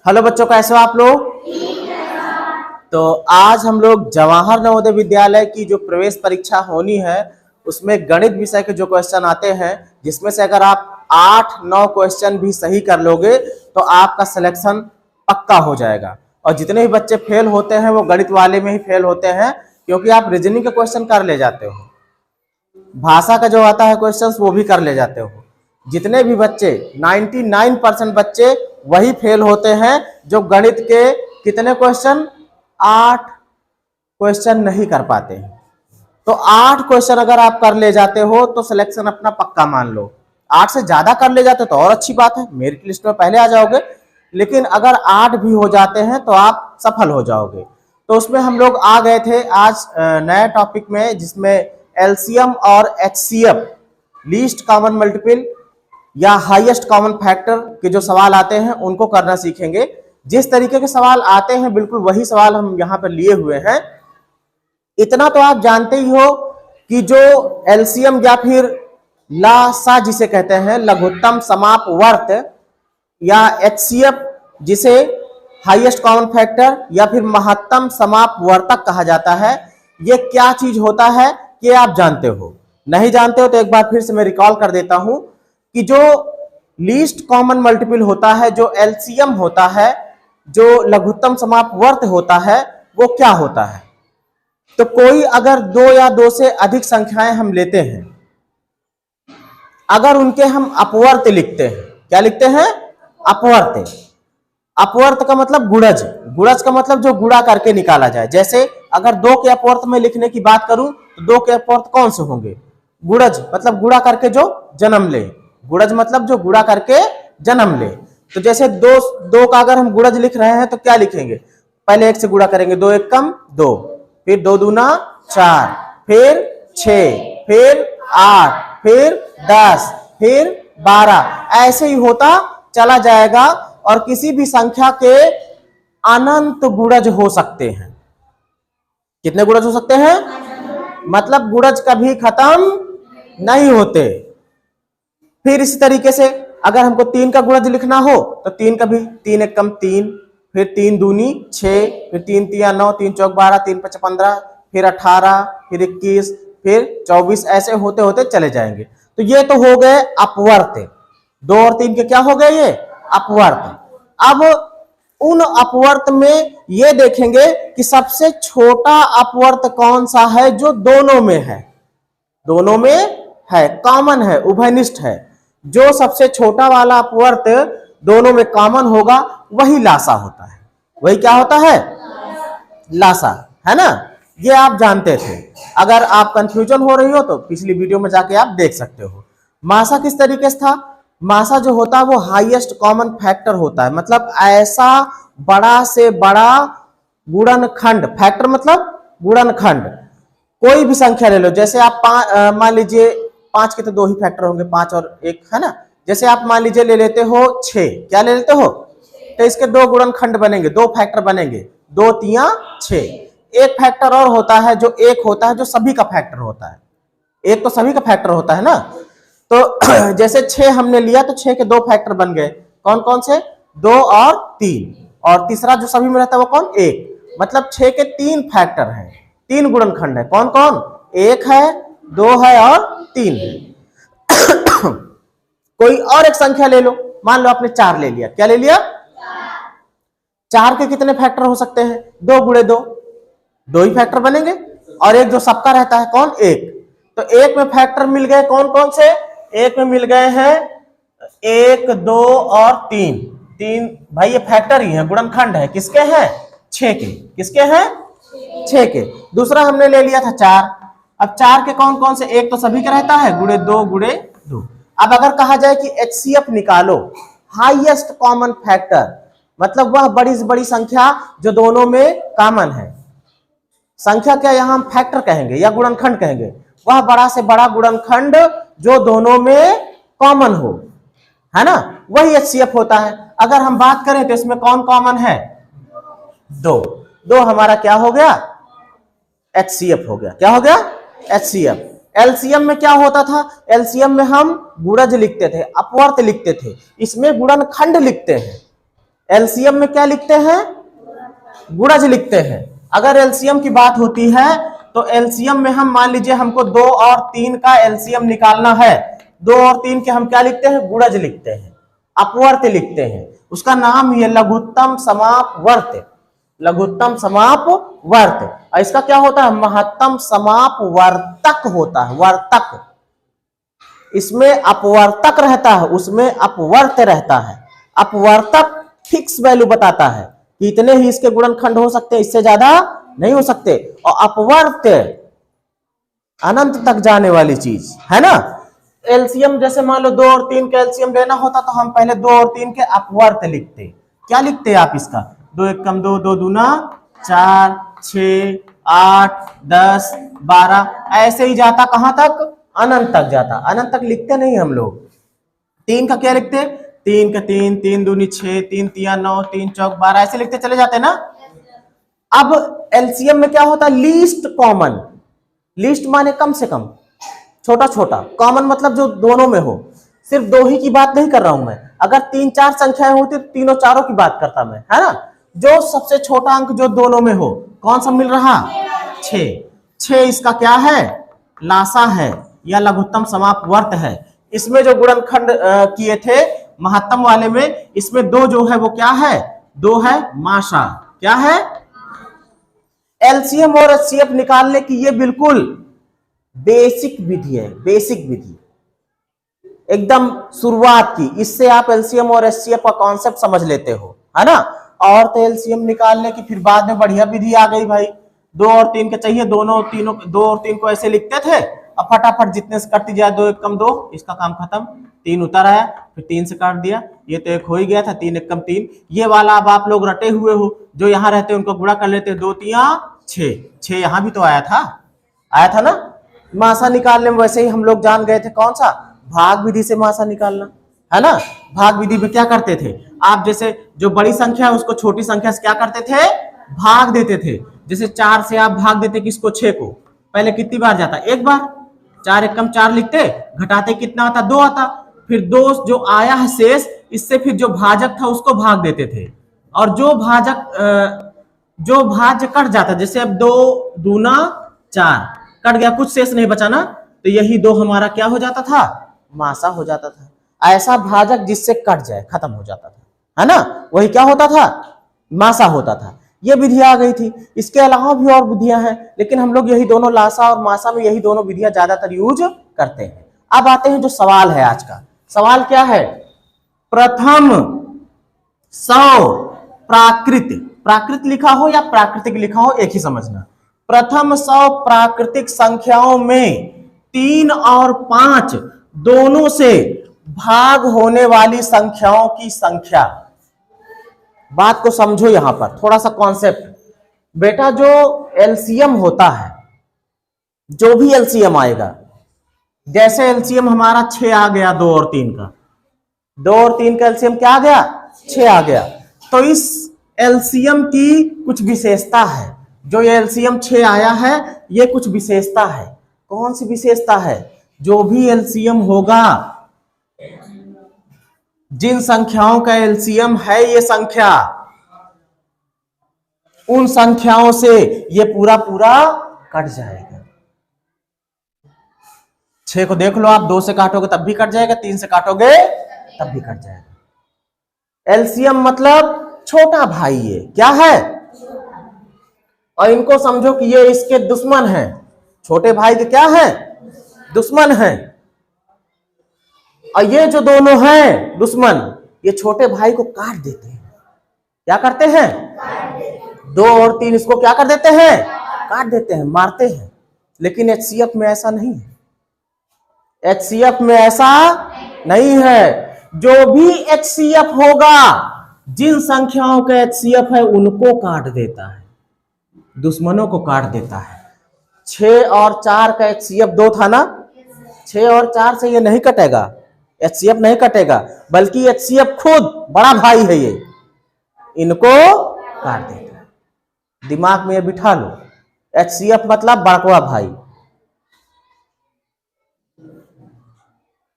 Hello बच्चों, कैसे हो आप लोग। तो आज हम लोग जवाहर नवोदय विद्यालय की जो प्रवेश परीक्षा होनी है उसमें गणित विषय के जो क्वेश्चन आते हैं, जिसमें से अगर आप 8-9 क्वेश्चन भी सही कर लोगे तो आपका सिलेक्शन पक्का हो जाएगा। और जितने भी बच्चे फेल होते हैं वो गणित वाले में ही फेल होते हैं, क्योंकि आप रीजनिंग का क्वेश्चन कर ले जाते हो, भाषा का जो आता है क्वेश्चन वो भी कर ले जाते हो। जितने भी बच्चे 99% बच्चे वही फेल होते हैं जो गणित के कितने क्वेश्चन 8 क्वेश्चन नहीं कर पाते हैं। तो 8 क्वेश्चन अगर आप कर ले जाते हो तो सिलेक्शन अपना पक्का मान लो। 8 से ज्यादा कर ले जाते हो तो और अच्छी बात है, मेरिट लिस्ट में पहले आ जाओगे। लेकिन अगर 8 भी हो जाते हैं तो आप सफल हो जाओगे। तो उसमें हम लोग आ गए थे आज नया टॉपिक में, जिसमें एलसीएम और एचसीएफ, लीस्ट कॉमन मल्टीपल या हाईएस्ट कॉमन फैक्टर के जो सवाल आते हैं उनको करना सीखेंगे। जिस तरीके के सवाल आते हैं बिल्कुल वही सवाल हम यहाँ पर लिए हुए हैं। इतना तो आप जानते ही हो कि जो एलसीएम या फिर लासा जिसे कहते हैं लघुत्तम समापवर्त, या एचसीएफ जिसे हाईएस्ट कॉमन फैक्टर या फिर महत्तम समापवर्तक कहा जाता है, ये क्या चीज होता है ये आप जानते हो। नहीं जानते हो तो एक बार फिर से मैं रिकॉल कर देता हूं कि जो लीस्ट कॉमन मल्टीपल होता है, जो एलसीएम होता है, जो लघुत्तम समापवर्त होता है, वो क्या होता है। तो कोई अगर 2 या 2 से अधिक संख्याएं हम लेते हैं, अगर उनके हम अपवर्त लिखते हैं, क्या लिखते हैं, अपवर्त। अपवर्त का मतलब गुणज, गुणज का मतलब जो गुणा करके निकाला जाए। जैसे अगर 2 के अपवर्त में लिखने की बात करूं तो 2 के अपवर्त कौन से होंगे, गुणज मतलब गुणा करके जो जन्म ले, गुणज मतलब जो गुणा करके जन्म ले। तो जैसे 2 का अगर हम गुणज लिख रहे हैं तो क्या लिखेंगे, पहले 1 से गुणा करेंगे, 2 1 कम 2, फिर 2 दूना 4, फिर 6, फिर 8, फिर 10, फिर 12, ऐसे ही होता चला जाएगा। और किसी भी संख्या के अनंत गुणज हो सकते हैं। कितने गुणज हो सकते हैं, मतलब गुणज कभी खत्म नहीं होते। फिर इसी तरीके से अगर हमको 3 का गुणज लिखना हो तो 3 का भी 3 1 कम 3, फिर 3 दूनी 6, फिर 3 3 9, 3 चौक 12, 3 5 15, फिर 18, फिर 21, फिर 24, ऐसे होते होते चले जाएंगे। तो ये तो हो गए अपवर्त। 2 और 3 के क्या हो गए, ये अपवर्त। अब उन अपवर्त में ये देखेंगे कि सबसे छोटा अपवर्त कौन सा है जो दोनों में है, दोनों में है, कॉमन है, उभयनिष्ठ है। जो सबसे छोटा वाला अपवर्त दोनों में कॉमन होगा वही लासा होता है। वही क्या होता है, लासा, है ना। ये आप जानते थे। अगर आप कंफ्यूजन हो रही हो तो पिछली वीडियो में जाके आप देख सकते हो। मासा किस तरीके से था, मासा जो होता है वो हाईएस्ट कॉमन फैक्टर होता है, मतलब ऐसा बड़ा से बड़ा गुणनखंड, फैक्टर मतलब गुणनखंड। कोई भी संख्या ले लो, जैसे आप मान लीजिए 5 के तो 2 ही फैक्टर होंगे, 5 और 1, है ना। जैसे आप मान लीजिए ले लेते हो 6, क्या ले लेते हो, तो इसके 2 गुणनखंड बनेंगे, 2 फैक्टर बनेंगे, 2 3 6। एक फैक्टर और होता है जो 1 होता है, जो सभी का फैक्टर होता है। 1 तो सभी का फैक्टर होता है ना। तो जैसे 6 हमने लिया तो 6 के 2 फैक्टर बन गए, कौन कौन से, 2 और 3, और तीसरा जो सभी में रहता है वो कौन, 1। मतलब 6 के 3 फैक्टर हैं, 3 गुणनखंड है, कौन कौन, 1 है, 2 है और 3 है। कोई और एक संख्या ले लो, मान लो आपने 4 ले लिया, क्या ले लिया, 4 के कितने फैक्टर हो सकते हैं, 2 गुणे 2, 2 ही फैक्टर बनेंगे, और एक जो सबका रहता है कौन, 1। तो 1 में फैक्टर मिल गए कौन कौन से, 1 में मिल गए हैं 1 2 और 3, 3 भाई ये फैक्टर ही है, गुणनखंड है, किसके हैं, 6 के, किसके हैं, 6 के। दूसरा हमने ले लिया था 4। अब 4 के कौन कौन से, 1 तो सभी का रहता है, गुणे 2 गुणे 2। अब अगर कहा जाए कि एचसीएफ निकालो, हाईएस्ट कॉमन फैक्टर, मतलब वह बड़ी से बड़ी संख्या जो दोनों में कॉमन है। संख्या क्या यहां हम फैक्टर कहेंगे या गुणनखंड कहेंगे, वह बड़ा से बड़ा गुणनखंड जो दोनों में कॉमन हो, है ना, वही एचसीएफ होता है। अगर हम बात करें तो इसमें कौन कॉमन है, 2 हमारा क्या हो गया, एचसीएफ हो गया, क्या हो गया, एचसीएफ। एलसीएम में क्या होता था, एलसीएम में हम गुणज लिखते थे, अपवर्त लिखते थे, इसमें गुणनखंड लिखते हैं। एलसीएम में क्या लिखते हैं? गुणज लिखते हैं। अगर एलसीएम की बात होती है तो एलसीएम में हम मान लीजिए हमको 2 और 3 का एलसीएम निकालना है, 2 और 3 के हम क्या लिखते हैं? गुणज लिखते हैं, अपवर्त लिखते हैं। उसका नाम ही है लघुत्तम समापवर्त, लघुत्तम समापवर्त। और इसका क्या होता है? महत्तम समापवर्तक होता है, वर्तक। इसमें अपवर्तक रहता है, उसमें अपवर्त रहता है। अपवर्तक फिक्स वैल्यू बताता है कि इतने ही इसके गुणनखंड हो सकते हैं, इससे ज्यादा नहीं हो सकते। और अपवर्त अनंत तक जाने वाली चीज है ना। एलसीएम जैसे मान लो 2 और 3 का एलसीएम लेना होता तो हम पहले 2 और 3 के अपवर्त लिखते। क्या लिखते आप इसका? 2 एक कम 2, 2 दूना 4, 6, 8, 10, 12, ऐसे ही जाता कहां तक? अनंत तक जाता। अनंत तक लिखते नहीं हम लोग। 3 का क्या लिखते? 3 का 3, 3 दूनी 6, 3 तिया 9, 3 चौक 12, ऐसे लिखते चले जाते ना। अब एलसीएम में क्या होता है? Least common. लीस्ट माने कम से कम, छोटा छोटा। कॉमन मतलब जो दोनों में हो। सिर्फ 2 ही की बात नहीं कर रहा हूं मैं। अगर 3-4 संख्याएं होती तो तीनों चारों की बात करता मैं, है ना। जो सबसे छोटा अंक जो दोनों में हो, कौन सा मिल रहा? 6। 6 इसका क्या है? लासा है या लघुत्तम समापवर्त है। इसमें जो गुणनखंड किए थे महत्तम वाले में, इसमें 2 जो है वो क्या है? 2 है माशा। क्या है? एलसीएम और एचसीएफ निकालने की ये बिल्कुल बेसिक विधि है, बेसिक विधि, एकदम शुरुआत की। इससे आप एलसीएम और एचसीएफ का कॉन्सेप्ट समझ लेते हो, है ना। और तो एलसीएम निकालने की फिर बाद में बढ़िया विधि आ गई भाई। 2 और 3 के चाहिए, दोनों तीनों 2 और 3 को ऐसे लिखते थे। अब फटाफट जितने से कटती जाए, 2 एक कम 2, इसका काम खत्म। 3 उतर आया, फिर 3 से काट दिया, ये तो 1 हो ही गया था। 3 एक कम 3, ये वाला अब आप लोग रटे हुए हो। जो यहाँ रहते उनको गुणा कर लेते, 2 तिया 6, 6 यहाँ भी तो आया था, आया था ना। मासा निकालने में वैसे ही हम लोग जान गए थे, कौन सा? भाग विधि से मासा निकालना, है ना। भाग विधि में क्या करते थे आप? जैसे जो बड़ी संख्या है उसको छोटी संख्या से क्या करते थे? भाग देते थे। जैसे 4 से आप भाग देते किसको? 6 को। पहले कितनी बार जाता? एक बार। 4 एक कम 4 लिखते, घटाते कितना आता? 2 आता। फिर 2 जो आया है शेष, इससे फिर जो भाजक था उसको भाग देते थे। और जो भाज्य कट जाता, जैसे अब 2 दूना 4 कट गया, कुछ शेष नहीं बचा ना, तो यही 2 हमारा क्या हो जाता था? मासा हो जाता था। ऐसा भाजक जिससे कट जाए, खत्म हो जाता था, है ना, वही क्या होता था? मासा होता था। ये विधियां आ गई थी। इसके अलावा भी और विधियां हैं, लेकिन हम लोग यही दोनों, लासा और मासा में यही दोनों विधियां ज्यादातर यूज करते हैं। अब आते हैं जो सवाल है आज का। सवाल क्या है? प्रथम 100 प्राकृत, प्राकृत लिखा हो या प्राकृतिक लिखा हो, एक ही समझना। प्रथम 100 प्राकृतिक संख्याओं में 3 और 5 दोनों से भाग होने वाली संख्याओं की संख्या। बात को समझो यहां पर थोड़ा सा कॉन्सेप्ट। बेटा जो एलसीएम होता है, जो भी एलसीएम आएगा, जैसे एलसीएम हमारा 6 आ गया 2 और 3 का, 2 और 3 का एलसीएम क्या आ गया? 6 आ गया। तो इस एलसीएम की कुछ विशेषता है। जो ये एलसीएम 6 आया है, ये कुछ विशेषता है। कौन सी विशेषता है? जो भी एलसीएम होगा, जिन संख्याओं का एलसीएम है ये संख्या, उन संख्याओं से ये पूरा पूरा कट जाएगा। 6 को देख लो आप, 2 से काटोगे तब भी कट जाएगा, 3 से काटोगे तब भी कट जाएगा। एलसीएम मतलब छोटा भाई, ये क्या है? और इनको समझो कि ये इसके दुश्मन हैं। छोटे भाई के क्या है? दुश्मन हैं। और ये जो दोनों हैं दुश्मन, ये छोटे भाई को काट देते हैं। क्या करते हैं? 2 और 3 इसको क्या कर देते हैं? काट देते हैं, मारते हैं। लेकिन एचसीएफ में ऐसा नहीं है। एचसीएफ में ऐसा नहीं है। जो भी एचसीएफ होगा, जिन संख्याओं का एचसीएफ है उनको काट देता है, दुश्मनों को काट देता है। 6 और 4 का एचसीएफ 2 था ना, 6 और 4 से ये नहीं कटेगा, एचसीएफ नहीं कटेगा, बल्कि एचसीएफ खुद बड़ा भाई है, ये इनको काट देता है। दिमाग में ये बिठा लो, एचसीएफ मतलब बड़कवा भाई।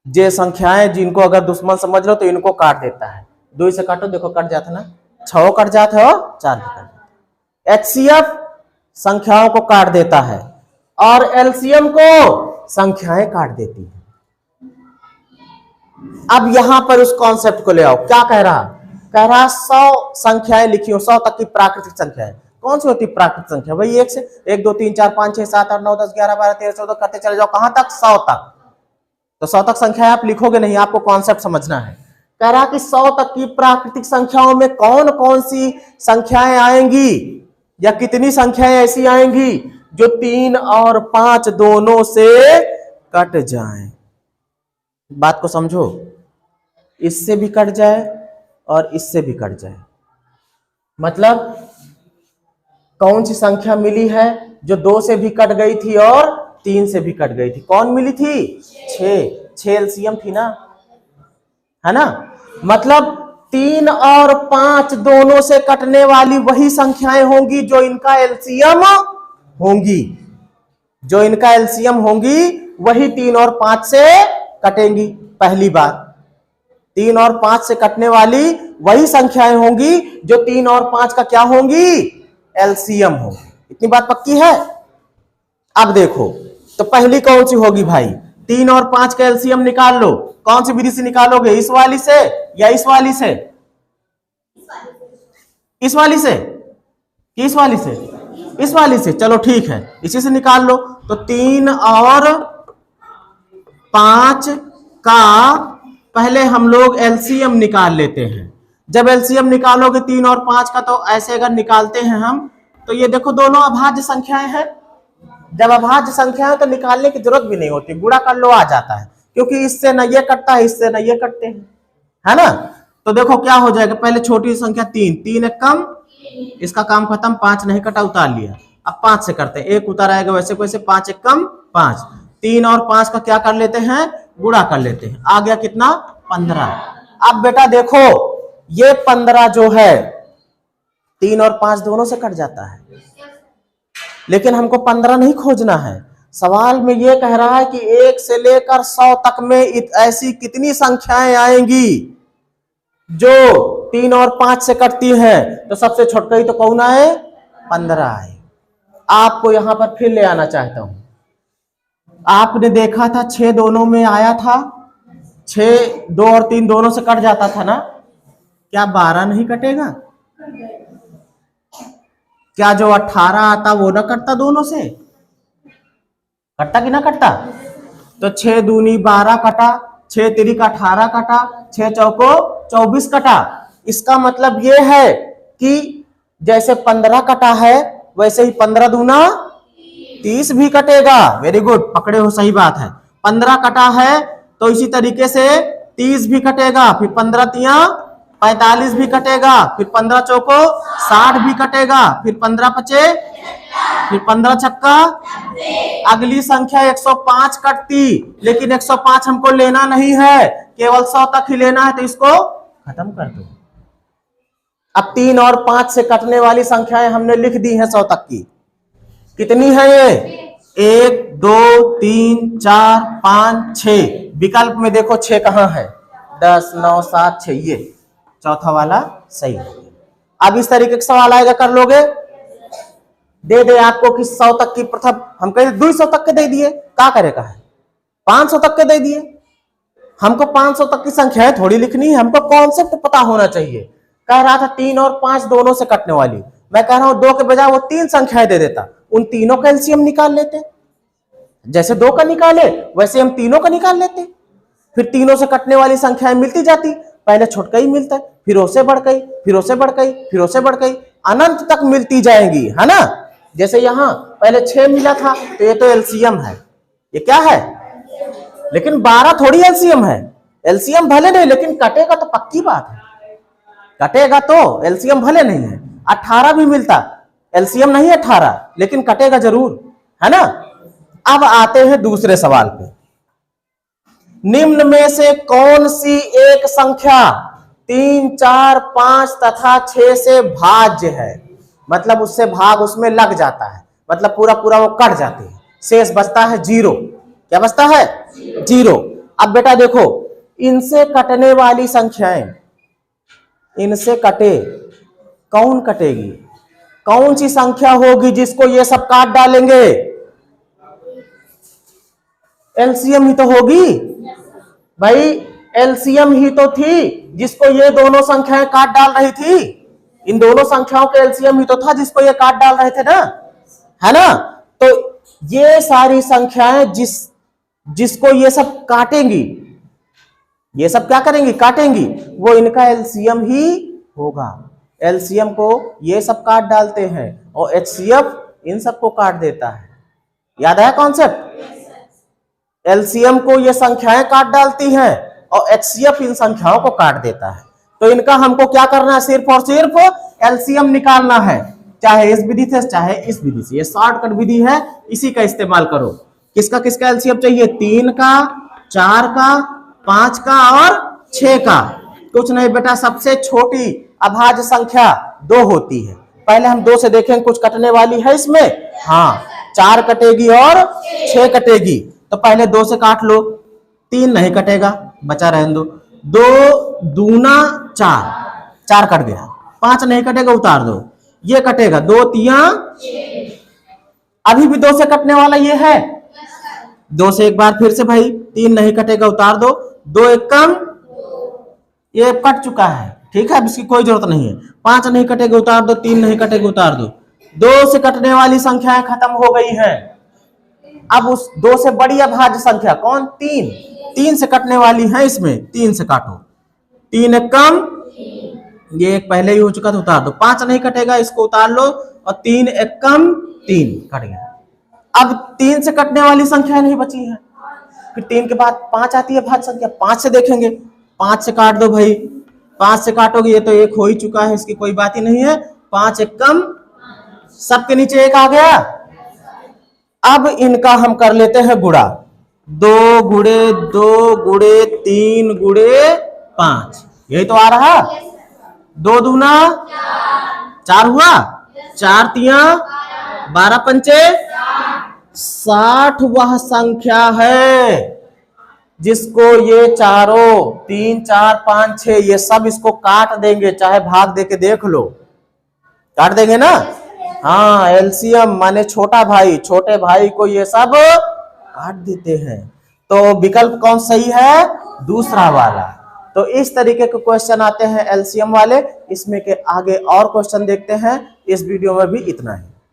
जे संख्याएं जिनको अगर दुश्मन समझ लो तो इनको काट देता है। 2 से काटो, देखो कट जाता ना, 6 कट जाते हैं और 4 भी कट जाते हैं। HCF संख्याओं को काट देता है और LCM को संख्याएं काट देती है। अब यहां पर उस कॉन्सेप्ट को ले आओ। क्या कह रहा? कह रहा 100 संख्याएं लिखी हो, 100 तक की प्राकृतिक संख्या है। कौन सी होती प्राकृतिक संख्या? भाई 1 से 1 2 3 4 5 6 7 8 9 10 11 12 13 14 करते चले जाओ। कहां तक? 100 तक। तो 100 तक संख्या आप लिखोगे नहीं, आपको कॉन्सेप्ट समझना है। कह रहा कि 100 तक की प्राकृतिक संख्याओं में कौन कौन सी संख्याएं आएंगी या कितनी संख्याएं ऐसी आएंगी जो 3 और 5 दोनों से कट जाएं। बात को समझो, इससे भी कट जाए और इससे भी कट जाए। मतलब कौन सी संख्या मिली है जो 2 से भी कट गई थी और 3 से भी कट गई थी? कौन मिली थी? 6 एलसीएम थी ना, है ना। मतलब 3 और 5 दोनों से कटने वाली वही संख्याएं होंगी जो इनका एलसीएम होंगी। जो इनका एलसीएम होंगी वही 3 और 5 से कटेंगी। पहली बात, 3 और 5 से कटने वाली वही संख्याएं होंगी जो 3 और 5 का क्या होंगी? एलसीएम होगी। इतनी बात पक्की है? अब देखो, तो पहली कौन सी होगी भाई? 3 और 5 का एलसीएम निकाल लो। कौन सी विधि से निकालोगे? इस वाली से या इस वाली से? इस वाली से? इस वाली से? इस वाली से। चलो ठीक है, इसी से निकाल लो। तो 3 और 5 का पहले हम लोग एलसीएम निकाल लेते हैं। जब एलसीएम निकालोगे 3 और 5 का, तो ऐसे अगर निकालते हैं हम, तो ये देखो दोनों अभाज्य संख्याएं हैं। जब अभाज्य संख्या है तो निकालने की जरूरत भी नहीं होती, गुणा कर लो, आ जाता है। क्योंकि इससे न ये कटता है, इससे न ये कटते हैं, है ना। तो देखो क्या हो जाएगा, पहले छोटी संख्या 3, 3 एक कम, इसका काम खत्म। 5 नहीं कटा, उतार लिया। अब 5 से करते हैं, 1 उतार आएगा, वैसे वैसे 5 एक कम 5। 3 और 5 का क्या कर लेते हैं? गुणा कर लेते हैं। आ गया कितना? 15। अब बेटा देखो, ये 15 जो है 3 और 5 दोनों से कट जाता है, लेकिन हमको 15 नहीं खोजना है। सवाल में ये कह रहा है कि 1 से लेकर 100 तक में ऐसी कितनी संख्याएं आएंगी जो 3 और 5 से कटती हैं। तो सबसे छोटकई तो कौन आए? 15 आए। आपको यहां पर फिर ले आना चाहता हूं। आपने देखा था 6 दोनों में आया था, 6 2 और 3 दोनों से कट जाता था ना। क्या 12 नहीं कटेगा? क्या जो 18 आता वो ना कटता दोनों से? कटता कि ना कटता? तो 6 दूनी 12 कटा, 6 तिरिक 18 कटा, 6 चौको 24 कटा। इसका मतलब ये है कि जैसे 15 कटा है वैसे ही 15 दूना 30 भी कटेगा। वेरी गुड, पकड़े हो, सही बात है। 15 कटा है तो इसी तरीके से 30 भी कटेगा, फिर 15 तिया 45 भी कटेगा, फिर 15 चौको 60 भी कटेगा, फिर 15 पचे, फिर 15 छक्का, अगली संख्या 105 कटती। लेकिन 105 हमको लेना नहीं है, केवल 100 तक ही लेना है, तो इसको खत्म कर दो। अब 3 और 5 से कटने वाली संख्याएं हमने लिख दी हैं 100 तक की। कितनी है ये? 1 2 3 4 5 6। विकल्प में देखो 6 कहां है? 10 9 7 6, ये चौथा वाला सही है। अब इस तरीके का सवाल आएगा, कर लोगे? दे आपको कि 100 तक की प्रथम, हम कह 200 तक के दे दिए, क्या करेगा है? 500 तक के दे दिए। हमको 500 तक की संख्याएं थोड़ी लिखनी है, हमको कॉन्सेप्ट पता होना चाहिए। कह रहा था 3 और 5 दोनों से कटने वाली, मैं कह रहा हूं 2 के बजाय वो 3 संख्याएं दे देता, उन तीनों का एलसीएम निकाल लेते। जैसे 2 का निकाले वैसे हम तीनों का निकाल लेते। फिर तीनों से कटने वाली संख्याएं मिलती जाती, पहले छोटका ही मिलता है, फिर उससे बढ़ गई, फिर उससे बढ़ गई, फिर उससे बढ़ गई, अनंत तक मिलती जाएंगी, है ना। जैसे यहां पहले 6 मिला था, तो ये तो एलसीएम है। ये क्या है? लेकिन 12 थोड़ी एलसीएम है। एलसीएम भले नहीं, लेकिन कटेगा तो पक्की बात है, कटेगा तो। एलसीएम भले नहीं है। 18 भी मिलता, एलसीएम नहीं 18, लेकिन कटेगा जरूर, है ना। अब आते हैं दूसरे सवाल पे। निम्न में से कौन सी एक संख्या 3 4 5 तथा 6 से भाज्य है? मतलब उससे भाग उसमें लग जाता है, मतलब पूरा पूरा वो कट जाती है, शेष बचता है 0। क्या बचता है? 0। अब बेटा देखो, इनसे कटने वाली संख्याएं, इनसे कटे कौन कटेगी? कौन सी संख्या होगी जिसको ये सब काट डालेंगे? एलसीएम ही तो होगी भाई, एलसीएम ही तो थी जिसको ये दोनों संख्याएं काट डाल रही थी। इन दोनों संख्याओं के एलसीएम ही तो था जिसको ये काट डाल रहे थे ना, है ना? तो ये सारी संख्याएं जिसको ये सब काटेंगी, ये सब क्या करेंगी? काटेंगी, वो इनका एलसीएम ही होगा। एलसीएम को ये सब काट डालते हैं और एचसीएफ इन सबको काट देता है। याद आया कॉन्सेप्ट? एलसीएम को ये संख्याएं काट डालती हैं और एचसीएफ इन संख्याओं को काट देता है। तो इनका हमको क्या करना है? सिर्फ और सिर्फ एलसीएम निकालना है, चाहे इस विधि से चाहे इस विधि से। ये शॉर्टकट विधि है, इसी का इस्तेमाल करो। किसका किसका एलसीएम चाहिए? 3 का, 4 का, 5 का और 6 का। कुछ नहीं बेटा, सबसे छोटी अभाज्य संख्या 2 होती है। पहले हम 2 से देखेंगे कुछ कटने वाली है इसमें। हाँ, 4 कटेगी और 6 कटेगी। तो पहले 2 से काट लो, 3 नहीं कटेगा, बचा रहने दो। 2 दूना 4, 4 कट गया। 5 नहीं कटेगा, उतार दो। ये कटेगा, 2 तिया, अभी भी 2 से कटने वाला ये है। 2 से एक बार फिर से भाई, 3 नहीं कटेगा, उतार दो। 2 एक कम, ये कट चुका है, ठीक है, अब इसकी कोई जरूरत नहीं है। 5 नहीं कटेगा, उतार दो। 3 नहीं कटेगा, उतार दो। 2 से कटने वाली संख्याएं खत्म हो गई हैं। अब उस 2 से बड़ी अभाज्य संख्या कौन? 3। 3 से कटने वाली है इसमें, 3 से काटो। 3 एक कम, ये एक पहले ही हो चुका था, उतार दो। 5 नहीं कटेगा, इसको उतार लो। और 3 एक कम, 3 कट गया। अब 3 से कटने वाली संख्या नहीं बची है। फिर 3 के बाद 5 आती है भाज्य संख्या। 5 से देखेंगे, 5 से काट दो भाई। 5 से काटोगे, ये तो 1 हो ही चुका है, इसकी कोई बात ही नहीं है। 5 एक कम, सबके नीचे 1 आ गया। अब इनका हम कर लेते हैं गुणा। 2 गुणे 2 गुणे 3 गुणे 5, यही तो आ रहा। 2 दूना 4 हुआ, 4 तिया 12 पंचे 60 वह संख्या है जिसको ये चारों 3 4 5 6 ये सब इसको काट देंगे, चाहे भाग दे के देख लो, काट देंगे ना। हाँ, एलसीएम माने छोटा भाई, छोटे भाई को ये सब काट देते हैं। तो विकल्प कौन सही है? दूसरा वाला। तो इस तरीके के क्वेश्चन आते हैं एलसीएम वाले। इसमें के आगे और क्वेश्चन देखते हैं। इस वीडियो में भी इतना ही।